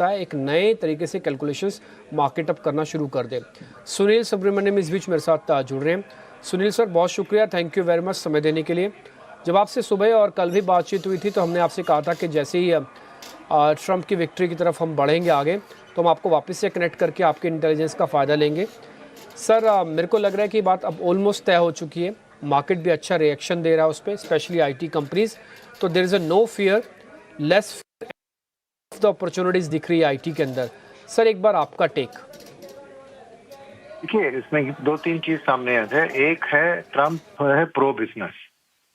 है एक नए तरीके से कैलकुलेशंस मार्केट अप करना शुरू कर दे। सुनील सुब्रमण्यम इस बीच मेरे साथ जुड़ रहे हैं। सुनील सर, बहुत शुक्रिया, थैंक यू वेरी मच समय देने के लिए। जब आपसे सुबह और कल भी बातचीत हुई थी तो हमने आपसे कहा था कि जैसे ही ट्रंप की विक्ट्री की तरफ हम बढ़ेंगे आगे तो हम आपको वापस से कनेक्ट करके आपके इंटेलिजेंस का फ़ायदा लेंगे। सर, मेरे को लग रहा है कि बात अब ऑलमोस्ट तय हो चुकी है, मार्केट भी अच्छा रिएक्शन दे रहा है उस पर, स्पेशली IT कंपनीज। तो there is a no fear, less the opportunities दिख रही है IT के अंदर। सर, एक बार आपका टेक। देखिए, इसमें दो तीन चीज सामने आ जाए। एक है, ट्रम्प है प्रो बिजनेस,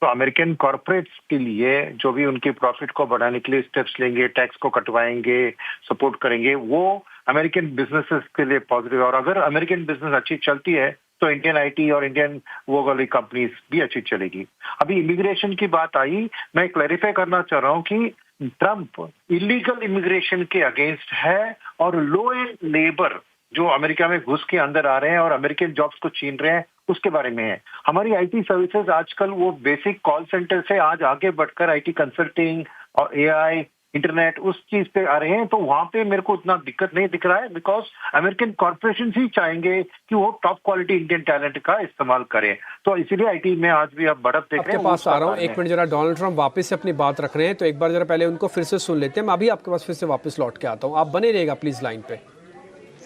तो अमेरिकन कॉर्पोरेट्स के लिए जो भी उनके प्रॉफिट को बढ़ाने के लिए स्टेप्स लेंगे, टैक्स को कटवाएंगे, सपोर्ट करेंगे, वो अमेरिकन बिजनेसेस के लिए पॉजिटिव है। और अगर अमेरिकन बिजनेस अच्छी चलती है तो इंडियन IT और इंडियन वो वाली कंपनीज भी अच्छी चलेगी। अभी इमिग्रेशन की बात आई, मैं क्लैरिफाई करना चाह रहा हूँ कि ट्रम्प इलीगल इमिग्रेशन के अगेंस्ट है और लो एंड लेबर जो अमेरिका में घुस के अंदर आ रहे हैं और अमेरिकन जॉब्स को छीन रहे हैं उसके बारे में है। हमारी IT सर्विसेज आजकल वो बेसिक कॉल सेंटर से आज आगे बढ़कर IT कंसल्टिंग और AI इंटरनेट उस चीज पे आ रहे हैं, तो वहां पे मेरे को उतना दिक्कत नहीं दिख रहा है, बिकॉज अमेरिकन कॉर्पोरेशन ही चाहेंगे कि वो टॉप क्वालिटी इंडियन टैलेंट का इस्तेमाल करें। तो इसीलिए IT में आज भी आप बढ़त देख रहे हैं। आपके पास आ रहा हूँ, एक मिनट जरा। डोनाल्ड ट्रंप वापस से अपनी बात रख रहे हैं, तो एक बार जरा पहले उनको फिर से सुन लेते हैं। मैं अभी आपके पास फिर से वापस लौट के आता हूँ, आप बने रहिएगा प्लीज लाइन पे।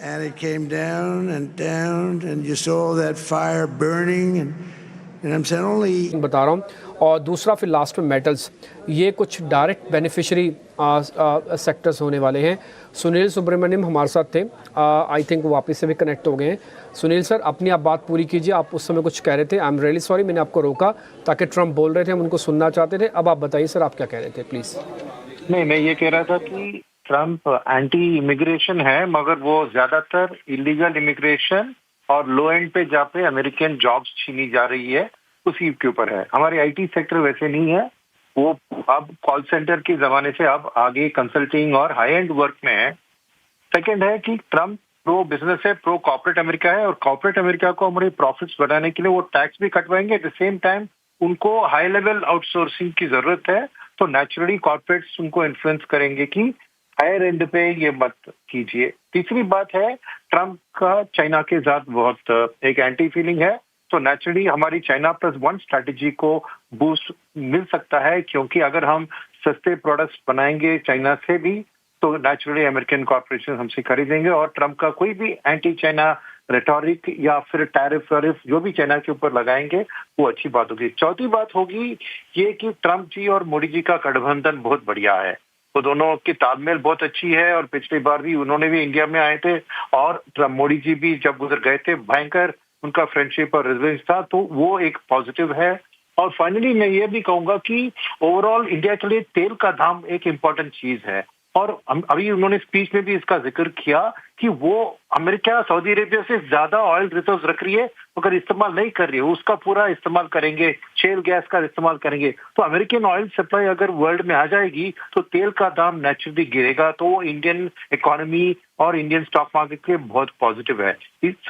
And it came down, and you saw that fire burning, and I'm saying only बता रहा हूँ। और दूसरा फिर लास्ट में मेटल्स, ये कुछ डायरेक्ट बेनिफिशियरी सेक्टर्स होने वाले हैं। सुनील सुब्रमण्यम हमारे साथ थे, आई थिंक वो वापस से भी कनेक्ट हो गए हैं। सुनील सर, अपनी आप बात पूरी कीजिए, आप उस समय कुछ कह रहे थे। आई एम रियली सॉरी, मैंने आपको रोका ताकि ट्रंप बोल रहे थे, हम उनको सुनना चाहते थे। अब आप बताइए सर, आप क्या कह रहे थे प्लीज। नहीं, मैं ये कह रहा था कि ट्रम्प एंटी इमिग्रेशन है, मगर वो ज्यादातर इलीगल इमिग्रेशन और लो एंड पे जहाँ पे अमेरिकन जॉब्स छीनी जा रही है उसी के ऊपर है। हमारी IT सेक्टर वैसे नहीं है, वो अब कॉल सेंटर के जमाने से अब आगे कंसल्टिंग और हाई एंड वर्क में है। सेकंड है कि ट्रम्प प्रो बिजनेस है, प्रो कॉर्पोरेट अमेरिका है, और कॉर्पोरेट अमेरिका को हमारे प्रॉफिट्स बढ़ाने के लिए वो टैक्स भी कटवाएंगे। एट द सेम टाइम उनको हाई लेवल आउटसोर्सिंग की जरूरत है, तो नेचुरली कॉर्पोरेट्स उनको इन्फ्लुएंस करेंगे कि हायर एंड पे ये मत कीजिए। तीसरी बात है, ट्रम्प का चाइना के साथ बहुत एक एंटी फीलिंग है, तो नेचुरली हमारी चाइना प्लस वन स्ट्रैटेजी को बूस्ट मिल सकता है, क्योंकि अगर हम सस्ते प्रोडक्ट्स बनाएंगे चाइना से भी तो नेचुरली अमेरिकन कॉर्पोरेशन हमसे खरीदेंगे, और ट्रम्प का कोई भी एंटी चाइना रेटोरिक या फिर टैरिफ जो भी चाइना के ऊपर लगाएंगे वो अच्छी बात होगी। चौथी बात होगी ये कि ट्रम्प जी और मोदी जी का गठबंधन बहुत बढ़िया है, वो दोनों की तालमेल बहुत अच्छी है, और पिछली बार भी उन्होंने भी इंडिया में आए थे और मोदी जी भी जब उधर गए थे भयंकर उनका फ्रेंडशिप और रिलेशन था, तो वो एक पॉजिटिव है। और फाइनली मैं ये भी कहूंगा कि ओवरऑल इंडिया के लिए तेल का दाम एक इम्पोर्टेंट चीज है, और अभी उन्होंने स्पीच में भी इसका जिक्र किया कि वो अमेरिका सऊदी अरेबिया से ज्यादा ऑयल रिजर्व रख रही है, मगर इस्तेमाल नहीं कर रही है, उसका पूरा इस्तेमाल करेंगे, शेल गैस का इस्तेमाल करेंगे। तो अमेरिकन ऑयल सप्लाई अगर वर्ल्ड में आ जाएगी तो तेल का दाम नेचुरली गिरेगा, तो वो इंडियन इकोनॉमी और इंडियन स्टॉक मार्केट के लिए बहुत पॉजिटिव है।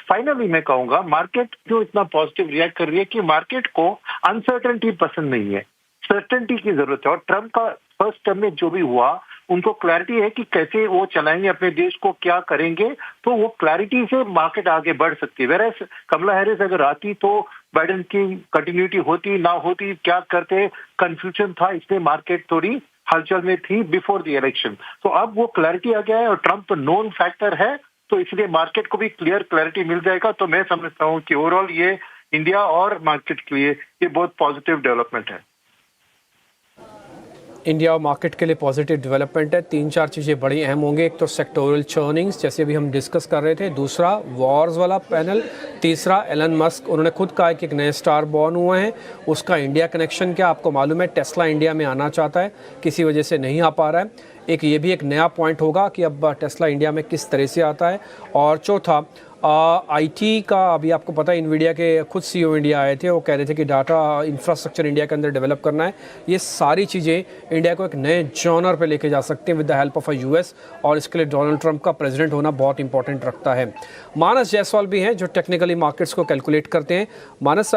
फाइनली मैं कहूंगा, मार्केट क्यों इतना पॉजिटिव रिएक्ट कर रही है कि मार्केट को अनसर्टेनिटी पसंद नहीं है, सर्टेनिटी की जरूरत है। और ट्रम्प का फर्स्ट टर्म में जो भी हुआ, उनको क्लैरिटी है कि कैसे वो चलाएंगे अपने देश को, क्या करेंगे, तो वो क्लैरिटी से मार्केट आगे बढ़ सकती है। वेरएस कमला हैरिस अगर आती तो बाइडेन की कंटिन्यूटी होती ना होती, क्या करते, कंफ्यूजन था, इसलिए मार्केट थोड़ी हलचल में थी बिफोर द इलेक्शन। तो अब वो क्लैरिटी आ गया है और ट्रम्प तो नोन फैक्टर है, तो इसलिए मार्केट को भी क्लियर क्लैरिटी मिल जाएगा। तो मैं समझता हूँ कि ओवरऑल ये इंडिया और मार्केट के लिए ये बहुत पॉजिटिव डेवलपमेंट है। इंडिया और मार्केट के लिए पॉजिटिव डेवलपमेंट है। 3-4 चीज़ें बड़ी अहम होंगे। एक तो सेक्टोरल चर्निंग्स, जैसे अभी हम डिस्कस कर रहे थे। दूसरा वॉर्स वाला पैनल। तीसरा एलन मस्क, उन्होंने खुद कहा कि एक नए स्टार बॉर्न हुए हैं, उसका इंडिया कनेक्शन क्या आपको मालूम है। टेस्ला इंडिया में आना चाहता है, किसी वजह से नहीं आ पा रहा है। एक ये भी एक नया पॉइंट होगा कि अब टेस्ला इंडिया में किस तरह से आता है। और चौथा IT का, अभी आपको पता है इनवीडिया के खुद CEO इंडिया आए थे, वो कह रहे थे कि डाटा इंफ्रास्ट्रक्चर इंडिया के अंदर डेवलप करना है। ये सारी चीज़ें इंडिया को एक नए जॉनर पे लेके जा सकते हैं with the help of US, और इसके लिए डोनाल्ड ट्रंप का प्रेसिडेंट होना बहुत इंपॉर्टेंट रखता है। मानस जायसवाल भी हैं जो टेक्निकली मार्केट्स को कैलकुलेट करते हैं। मानस,